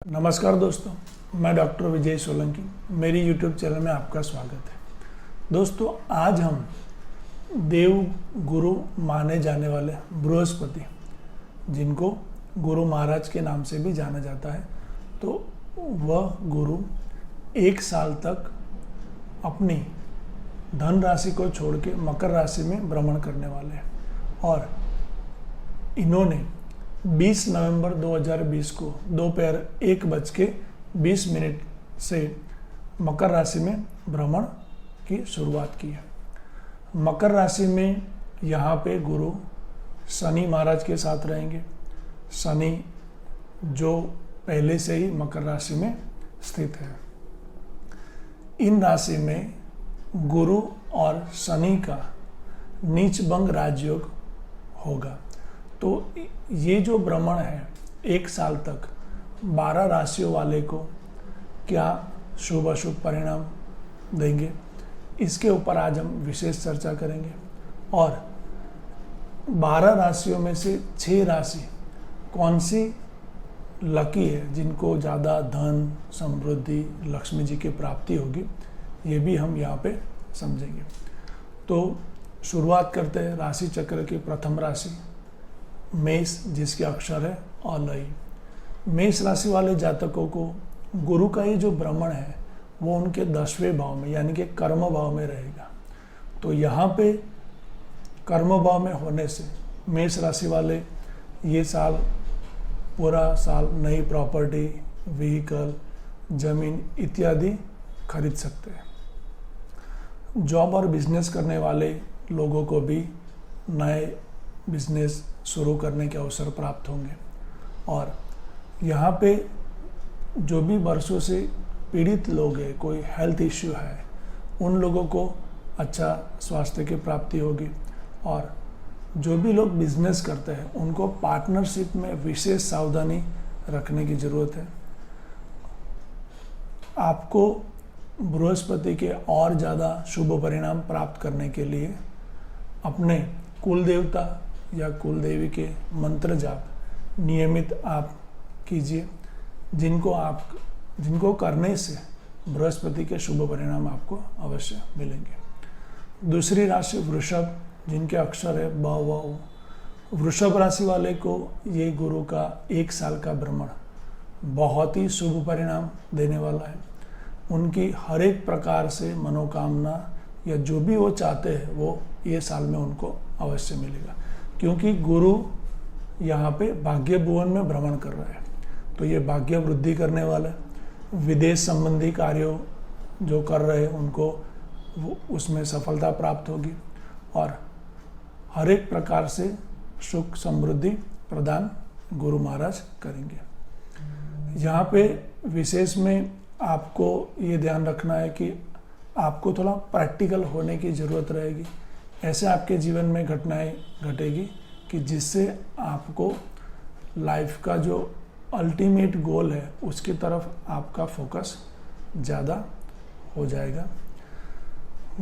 नमस्कार दोस्तों, मैं डॉक्टर विजय सोलंकी। मेरी यूट्यूब चैनल में आपका स्वागत है। दोस्तों, आज हम देव गुरु माने जाने वाले बृहस्पति, जिनको गुरु महाराज के नाम से भी जाना जाता है, तो वह गुरु 1 साल तक अपनी धन राशि को छोड़ के मकर राशि में भ्रमण करने वाले हैं। और इन्होंने 20 नवंबर 2020 को दोपहर 1:20 से मकर राशि में भ्रमण की शुरुआत की है। मकर राशि में यहाँ पे गुरु शनि महाराज के साथ रहेंगे। शनि जो पहले से ही मकर राशि में स्थित है। इन राशि में गुरु और शनि का नीच भंग राजयोग होगा। तो ये जो भ्रमण है 1 साल तक 12 राशियों वाले को क्या शुभ अशुभ परिणाम देंगे, इसके ऊपर आज हम विशेष चर्चा करेंगे। और 12 राशियों में से 6 राशि कौन सी लकी है, जिनको ज़्यादा धन, समृद्धि, लक्ष्मी जी की प्राप्ति होगी, ये भी हम यहाँ पे समझेंगे। तो शुरुआत करते हैं राशि चक्र की प्रथम राशि मेष, जिसके अक्षर है अलई। मेष राशि वाले जातकों को गुरु का ये जो भ्रमण है वो उनके 10वें भाव में यानी कि कर्म भाव में रहेगा। तो यहाँ पे कर्म भाव में होने से मेष राशि वाले ये साल पूरा साल नई प्रॉपर्टी, व्हीकल, जमीन इत्यादि खरीद सकते हैं। जॉब और बिजनेस करने वाले लोगों को भी नए बिजनेस शुरू करने के अवसर प्राप्त होंगे। और यहाँ पे जो भी वर्षों से पीड़ित लोग हैं, कोई हेल्थ इश्यू है, उन लोगों को अच्छा स्वास्थ्य की प्राप्ति होगी। और जो भी लोग बिजनेस करते हैं उनको पार्टनरशिप में विशेष सावधानी रखने की ज़रूरत है। आपको बृहस्पति के और ज़्यादा शुभ परिणाम प्राप्त करने के लिए अपने कुल देवता या कुल देवी के मंत्र जाप नियमित आप कीजिए, जिनको करने से बृहस्पति के शुभ परिणाम आपको अवश्य मिलेंगे। दूसरी राशि वृषभ, जिनके अक्षर है ब, व, उ। वृषभ राशि वाले को ये गुरु का 1 साल का भ्रमण बहुत ही शुभ परिणाम देने वाला है। उनकी हर एक प्रकार से मनोकामना या जो भी वो चाहते हैं वो ये साल में उनको अवश्य मिलेगा, क्योंकि गुरु यहाँ पे भाग्य भुवन में भ्रमण कर रहा है। तो ये भाग्य वृद्धि करने वाला है। विदेश संबंधी कार्यों जो कर रहे हैं उनको उसमें सफलता प्राप्त होगी और हर एक प्रकार से सुख समृद्धि प्रदान गुरु महाराज करेंगे। यहाँ पे विशेष में आपको ये ध्यान रखना है कि आपको थोड़ा प्रैक्टिकल होने की ज़रूरत रहेगी। ऐसे आपके जीवन में घटनाएं घटेगी कि जिससे आपको लाइफ का जो अल्टीमेट गोल है उसकी तरफ आपका फोकस ज़्यादा हो जाएगा।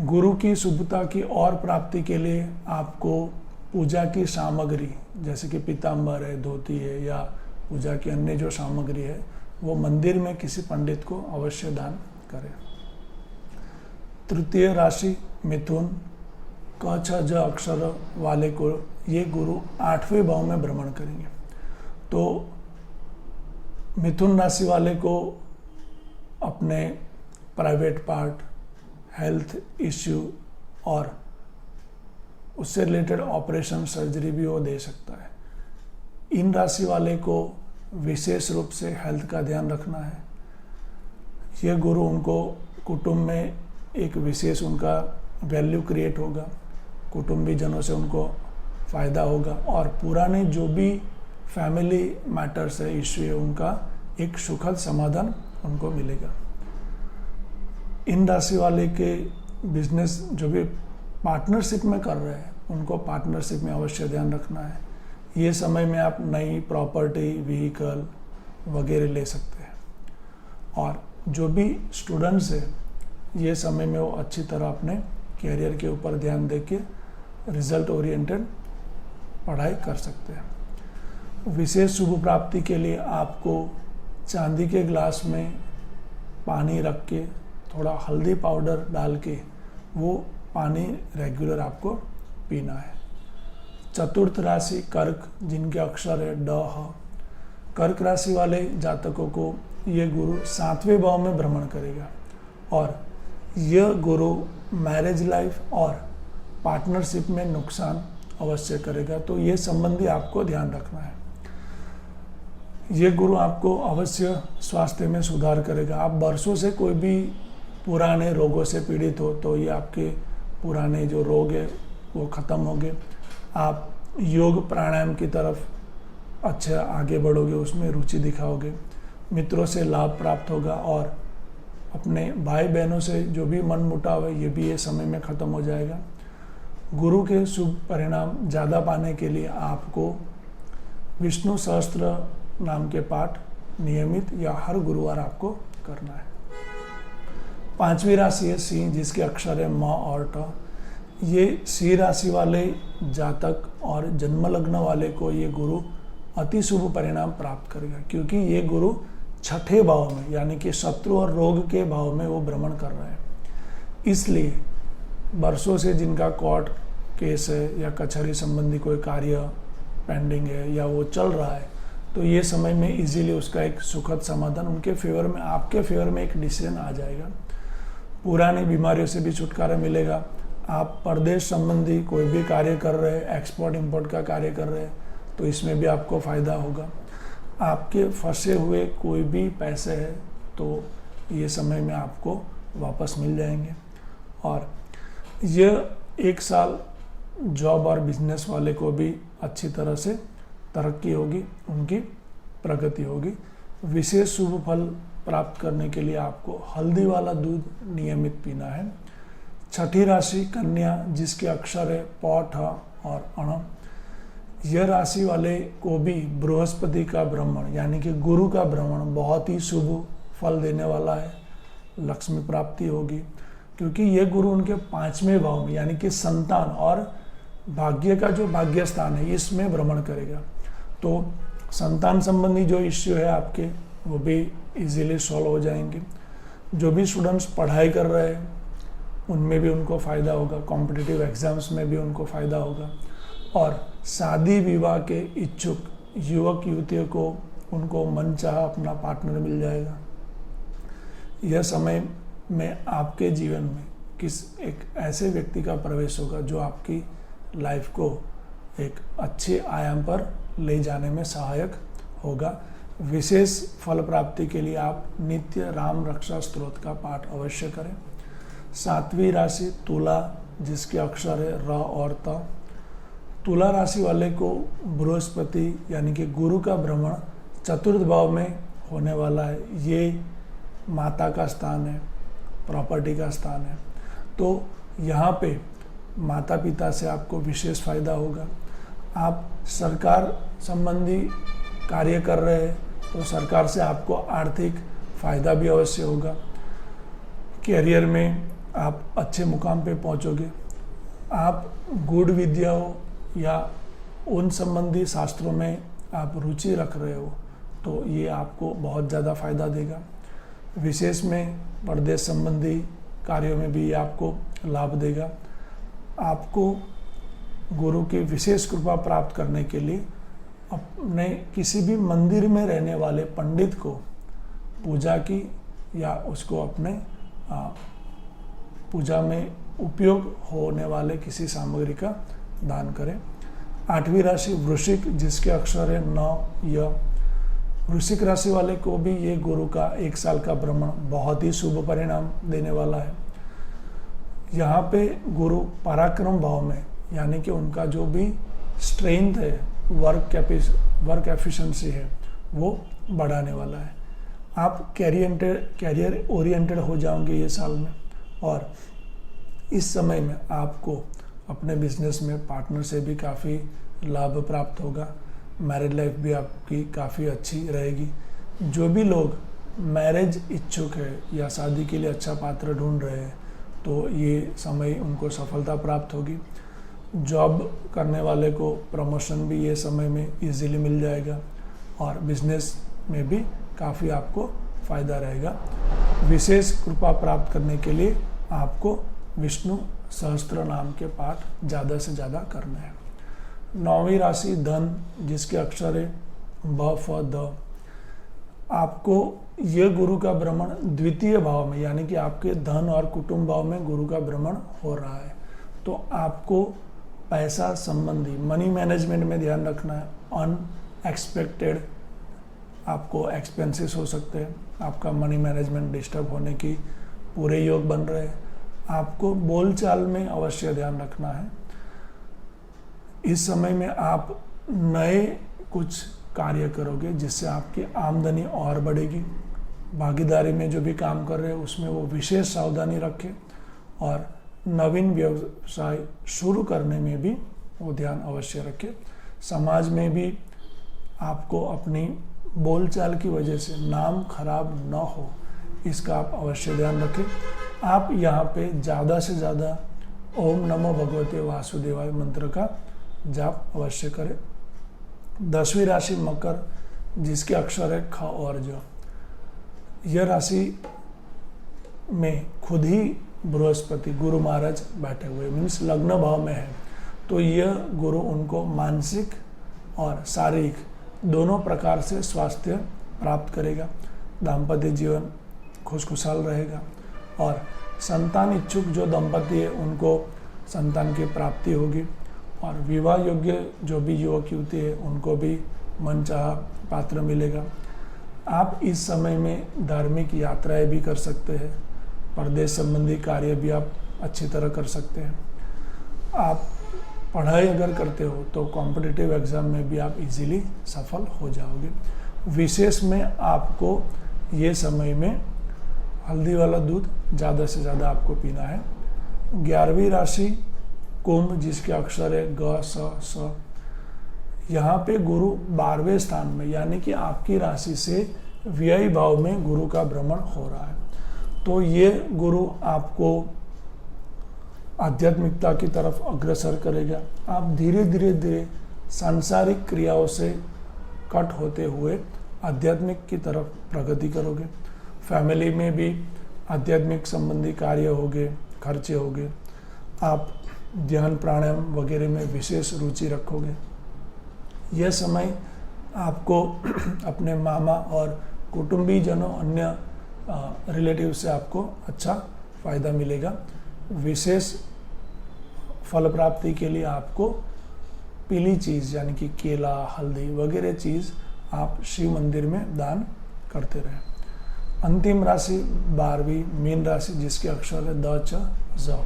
गुरु की शुभता की और प्राप्ति के लिए आपको पूजा की सामग्री जैसे कि पीताम्बर है, धोती है या पूजा की अन्य जो सामग्री है वो मंदिर में किसी पंडित को अवश्य दान करें। तृतीय राशि मिथुन, क, छ, ज अक्षर वाले को ये गुरु 8वें भाव में भ्रमण करेंगे। तो मिथुन राशि वाले को अपने प्राइवेट पार्ट, हेल्थ इश्यू और उससे रिलेटेड ऑपरेशन, सर्जरी भी वो दे सकता है। इन राशि वाले को विशेष रूप से हेल्थ का ध्यान रखना है। ये गुरु उनको कुटुंब में एक विशेष उनका वैल्यू क्रिएट होगा, कुटुंबी जनों से उनको फ़ायदा होगा और पुराने जो भी फैमिली मैटर्स है, इश्यू है, उनका एक सुखद समाधान उनको मिलेगा। इन राशि वाले के बिजनेस जो भी पार्टनरशिप में कर रहे हैं उनको पार्टनरशिप में अवश्य ध्यान रखना है। ये समय में आप नई प्रॉपर्टी, व्हीकल वगैरह ले सकते हैं। और जो भी स्टूडेंट्स है ये समय में वो अच्छी तरह अपने कैरियर के ऊपर ध्यान देके रिजल्ट ओरिएंटेड पढ़ाई कर सकते हैं। विशेष शुभ प्राप्ति के लिए आपको चांदी के ग्लास में पानी रख के थोड़ा हल्दी पाउडर डाल के वो पानी रेगुलर आपको पीना है। चतुर्थ राशि कर्क, जिनके अक्षर है ड ह। कर्क राशि वाले जातकों को ये गुरु 7वें भाव में भ्रमण करेगा और यह गुरु मैरिज लाइफ और पार्टनरशिप में नुकसान अवश्य करेगा, तो ये संबंधी आपको ध्यान रखना है। ये गुरु आपको अवश्य स्वास्थ्य में सुधार करेगा। आप वर्षों से कोई भी पुराने रोगों से पीड़ित हो तो ये आपके पुराने जो रोग है वो ख़त्म होंगे। आप योग प्राणायाम की तरफ अच्छा आगे बढ़ोगे, उसमें रुचि दिखाओगे, मित्रों से लाभ प्राप्त होगा और अपने भाई बहनों से जो भी मन मुटाव है ये भी ये समय में ख़त्म हो जाएगा। गुरु के शुभ परिणाम ज़्यादा पाने के लिए आपको विष्णु सहस्त्र नाम के पाठ नियमित या हर गुरुवार आपको करना है। 5वीं राशि है सिंह, जिसके अक्षर है म और ट। ये सिंह राशि वाले जातक और जन्म लग्न वाले को ये गुरु अति शुभ परिणाम प्राप्त करेगा, क्योंकि ये गुरु 6ठे भाव में यानी कि शत्रु और रोग के भाव में वो भ्रमण कर रहा है। इसलिए वर्षों से जिनका कोर्ट केस है या कचहरी संबंधी कोई कार्य पेंडिंग है या वो चल रहा है, तो ये समय में इजीली उसका एक सुखद समाधान उनके फेवर में, आपके फेवर में एक डिसीजन आ जाएगा। पुरानी बीमारियों से भी छुटकारा मिलेगा। आप परदेश संबंधी कोई भी कार्य कर रहे हैं, एक्सपोर्ट इंपोर्ट का कार्य कर रहे हैं, तो इसमें भी आपको फ़ायदा होगा। आपके फंसे हुए कोई भी पैसे हैं तो ये समय में आपको वापस मिल जाएंगे। और यह 1 साल जॉब और बिजनेस वाले को भी अच्छी तरह से तरक्की होगी, उनकी प्रगति होगी। विशेष शुभ फल प्राप्त करने के लिए आपको हल्दी वाला दूध नियमित पीना है। 6ठी राशि कन्या, जिसके अक्षर है प, ठ और अण। यह राशि वाले को भी बृहस्पति का भ्रमण यानी कि गुरु का भ्रमण बहुत ही शुभ फल देने वाला है। लक्ष्मी प्राप्ति होगी, क्योंकि यह गुरु उनके 5वें भाव में यानी कि संतान और भाग्य का जो भाग्य स्थान है इसमें भ्रमण करेगा। तो संतान संबंधी जो इश्यू है आपके वो भी इजीली सॉल्व हो जाएंगे। जो भी स्टूडेंट्स पढ़ाई कर रहे हैं उनमें भी उनको फ़ायदा होगा, कॉम्पिटिटिव एग्जाम्स में भी उनको फ़ायदा होगा। और शादी विवाह के इच्छुक युवक युवतियों को उनको मनचाहा अपना पार्टनर मिल जाएगा। यह समय में आपके जीवन में एक ऐसे व्यक्ति का प्रवेश होगा जो आपकी लाइफ को एक अच्छे आयाम पर ले जाने में सहायक होगा। विशेष फल प्राप्ति के लिए आप नित्य राम रक्षा स्तोत्र का पाठ अवश्य करें। 7वीं राशि तुला, जिसके अक्षर है र और त। तुला राशि वाले को बृहस्पति यानी कि गुरु का भ्रमण 4th भाव में होने वाला है। ये माता का स्थान है, प्रॉपर्टी का स्थान है, तो यहाँ पे माता पिता से आपको विशेष फायदा होगा। आप सरकार संबंधी कार्य कर रहे हैं तो सरकार से आपको आर्थिक फायदा भी अवश्य होगा। कैरियर में आप अच्छे मुकाम पे पहुंचोगे। आप गूढ़ विद्याओं या उन संबंधी शास्त्रों में आप रुचि रख रहे हो तो ये आपको बहुत ज़्यादा फायदा देगा। विशेष में परदेश संबंधी कार्यों में भी आपको लाभ देगा। आपको गुरु की विशेष कृपा प्राप्त करने के लिए अपने किसी भी मंदिर में रहने वाले पंडित को पूजा की या उसको अपने पूजा में उपयोग होने वाले किसी सामग्री का दान करें। 8वीं राशि वृश्चिक, जिसके अक्षर है न य। वृश्चिक राशि वाले को भी ये गुरु का 1 साल का भ्रमण बहुत ही शुभ परिणाम देने वाला है। यहाँ पे गुरु पराक्रम भाव में यानी कि उनका जो भी स्ट्रेंथ है, वर्क एफिशिएंसी है, वो बढ़ाने वाला है। आप कैरियर ओरिएंटेड हो जाओगे ये साल में, और इस समय में आपको अपने बिजनेस में पार्टनर से भी काफ़ी लाभ प्राप्त होगा। मैरिज लाइफ भी आपकी काफ़ी अच्छी रहेगी। जो भी लोग मैरिज इच्छुक है या शादी के लिए अच्छा पात्र ढूंढ रहे हैं तो ये समय उनको सफलता प्राप्त होगी। जॉब करने वाले को प्रमोशन भी ये समय में इजीली मिल जाएगा और बिजनेस में भी काफ़ी आपको फायदा रहेगा। विशेष कृपा प्राप्त करने के लिए आपको विष्णु सहस्त्र नाम के पाठ ज़्यादा से ज़्यादा करना है। 9वीं राशि धन, जिसके अक्षर है ब फ द। आपको ये गुरु का भ्रमण द्वितीय भाव में, यानी कि आपके धन और कुटुंब भाव में गुरु का भ्रमण हो रहा है, तो आपको पैसा संबंधी मनी मैनेजमेंट में ध्यान रखना है। अनएक्सपेक्टेड आपको एक्सपेंसेस हो सकते हैं, आपका मनी मैनेजमेंट डिस्टर्ब होने की पूरे योग बन रहे हैं। आपको बोलचाल में अवश्य ध्यान रखना है। इस समय में आप नए कुछ कार्य करोगे जिससे आपकी आमदनी और बढ़ेगी। भागीदारी में जो भी काम कर रहे हैं उसमें वो विशेष सावधानी रखें, और नवीन व्यवसाय शुरू करने में भी वो ध्यान अवश्य रखें। समाज में भी आपको अपनी बोलचाल की वजह से नाम खराब न हो, इसका आप अवश्य ध्यान रखें। आप यहाँ पे ज़्यादा से ज़्यादा ओम नमो भगवते वासुदेवाय मंत्र का जाप अवश्य करें। 10वीं राशि मकर, जिसके अक्षर है ख और ज। यह राशि में खुद ही बृहस्पति गुरु महाराज बैठे हुए, मीन्स लग्न भाव में है, तो यह गुरु उनको मानसिक और शारीरिक दोनों प्रकार से स्वास्थ्य प्राप्त करेगा। दाम्पत्य जीवन खुशखुशाल रहेगा, और संतान इच्छुक जो दंपति है उनको संतान की प्राप्ति होगी, और विवाह योग्य जो भी युवक युवती है उनको भी मनचाहा पात्र मिलेगा। आप इस समय में धार्मिक यात्राएं भी कर सकते हैं, परदेश संबंधी कार्य भी आप अच्छी तरह कर सकते हैं। आप पढ़ाई अगर करते हो तो कॉम्पिटिटिव एग्ज़ाम में भी आप इजीली सफल हो जाओगे। विशेष में आपको ये समय में हल्दी वाला दूध ज़्यादा से ज़्यादा आपको पीना है। 11वीं राशि कुंभ, जिसके अक्षर है ग स स। यहाँ पे गुरु 12वें स्थान में, यानी कि आपकी राशि से व्यय भाव में गुरु का भ्रमण हो रहा है, तो ये गुरु आपको आध्यात्मिकता की तरफ अग्रसर करेगा। आप धीरे धीरे सांसारिक क्रियाओं से कट होते हुए आध्यात्मिक की तरफ प्रगति करोगे। फैमिली में भी आध्यात्मिक संबंधी कार्य होंगे, खर्चे होंगे। आप ध्यान प्राणायाम वगैरह में विशेष रुचि रखोगे। यह समय आपको अपने मामा और कुटुंबीजनों, अन्य रिलेटिव से आपको अच्छा फायदा मिलेगा। विशेष फल प्राप्ति के लिए आपको पीली चीज़ यानी कि केला, हल्दी वगैरह चीज़ आप शिव मंदिर में दान करते रहें। अंतिम राशि 12वीं मीन राशि, जिसके अक्षर है द च ज।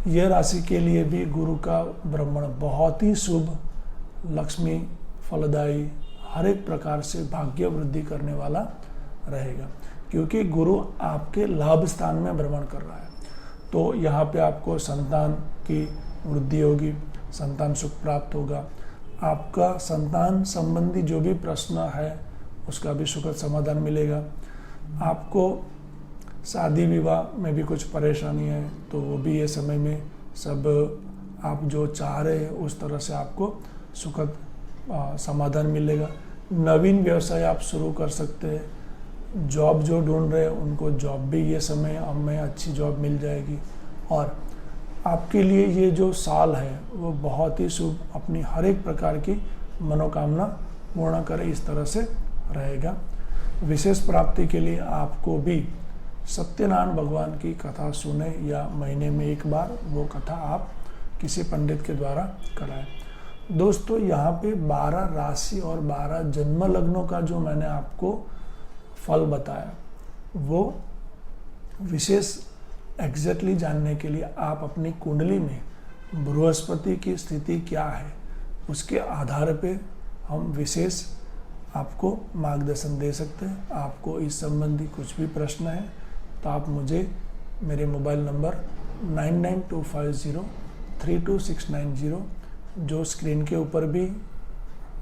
यह राशि के लिए भी गुरु का भ्रमण बहुत ही शुभ, लक्ष्मी फलदायी, हर एक प्रकार से भाग्य वृद्धि करने वाला रहेगा, क्योंकि गुरु आपके लाभ स्थान में भ्रमण कर रहा है। तो यहाँ पे आपको संतान की वृद्धि होगी, संतान सुख प्राप्त होगा। आपका संतान संबंधी जो भी प्रश्न है उसका भी सुखद समाधान मिलेगा। आपको शादी विवाह में भी कुछ परेशानी है तो वो भी ये समय में सब आप जो चाह रहे हैं उस तरह से आपको सुखद समाधान मिलेगा। नवीन व्यवसाय आप शुरू कर सकते हैं। जॉब जो ढूंढ रहे हैं उनको जॉब भी ये समय में अच्छी जॉब मिल जाएगी, और आपके लिए ये जो साल है वो बहुत ही शुभ, अपनी हर एक प्रकार की मनोकामना पूर्ण करे इस तरह से रहेगा। विशेष प्राप्ति के लिए आपको भी सत्यनारायण भगवान की कथा सुने, या महीने में एक बार वो कथा आप किसी पंडित के द्वारा कराएं। दोस्तों, यहाँ पे 12 राशि और 12 जन्म लग्नों का जो मैंने आपको फल बताया वो विशेष एग्जैक्टली जानने के लिए आप अपनी कुंडली में बृहस्पति की स्थिति क्या है उसके आधार पे हम विशेष आपको मार्गदर्शन दे सकते हैं। आपको इस संबंधी कुछ भी प्रश्न है तो आप मुझे मेरे मोबाइल नंबर 9925032690 जो स्क्रीन के ऊपर भी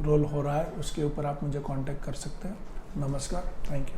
रोल हो रहा है उसके ऊपर आप मुझे कांटेक्ट कर सकते हैं। नमस्कार, थैंक यू।